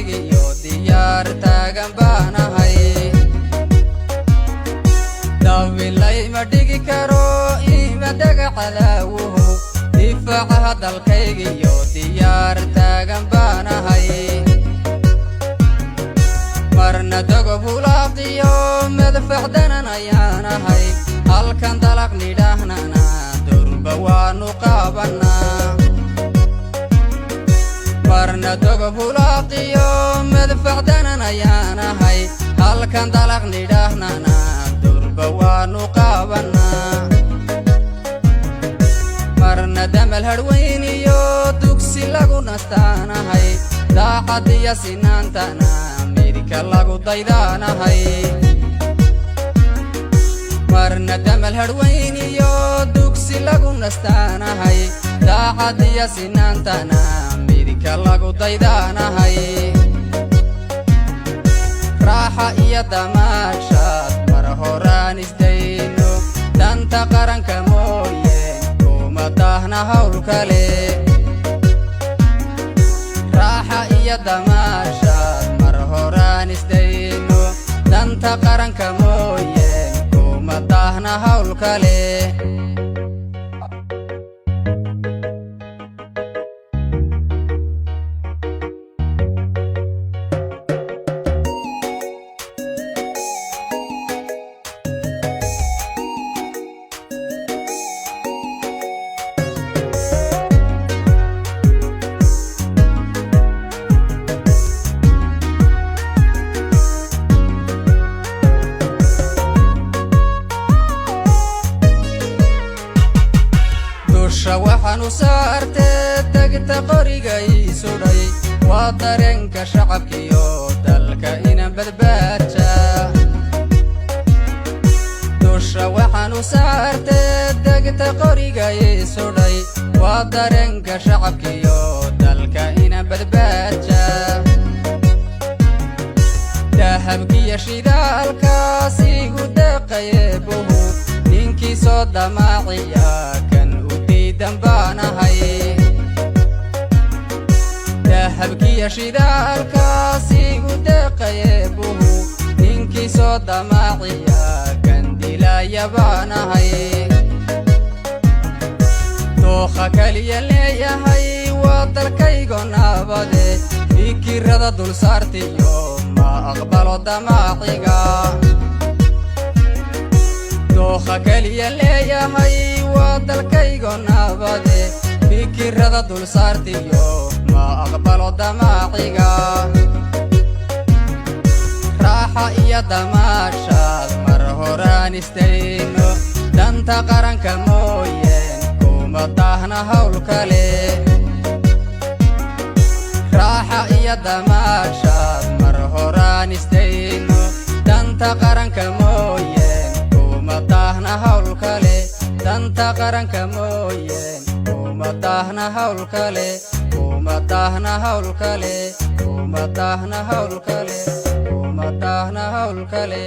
dalkaygiyo diyaar taagan baan ahay dawilay ma dhigi karo ima dhagacadaawuhu difaacaha dalkaygiyo diyaar taagan baan ahay marna dogob hulaaqdiyo madfacdanan ayaan ahay halkan dalaq nidhaahnana durba waanu qaabanaa marna dogob hulaaqdiyo madfacdanan ayaan ahay halkan dalaq nidhaahnana durba waanu qaabanaa marna damal hadhweyniyo dugsi lagu nastaanahay daacadiya sinaantana midka lagu daydaanahay marna damal hadhweyniyo dugsi lagu nastaanahay daacadiya sinaantana midka lagu daydaanahay raaxa iyo damaashaad mar horaan isdayno danta qaranka mooyeen kuma daahna hawl kale raaxa iyo damaashaad mar horaan isdayno danta qaranka mooyeen kuma daahna hawl kale waxaan u saartee degta qoriga ii sudhay waa dareenka shacabkiyo dalka inaan badbaaja dusha waxaan u saartee degta qoriga ii sudhay waa dareenka shacabkiyo dalka inaan badbaaja dahabkiyo shidaalkaas igu deeqaye buhu ninkii soo damaaciya dahabkiyo shidaalkaas igu deeqaye buhu ninkii soo damaaciya kan dilaya baan ahay dooqa kaliya leeyahay waa dalkaygo nabade fikirada dulsaartiyo ma aqbalo damaaciga dooqa kaliya leeyahay waa dalkaygo nabade fikirada dulsaartiyo ma aqbalo damaaciga raaxa iyo damaashaad mar horaan isdayno danta qaranka mooyeen kuma daahna hawl kale raaxa iyo damaashaad mar horaan isdayno danta qaranka mooyeen kuma daahna hawl kale danta qaranka mooyeen kuma daahna hawl kale kuma daahna hawl kale kuma daahna hawl kale kuma daahna hawl kale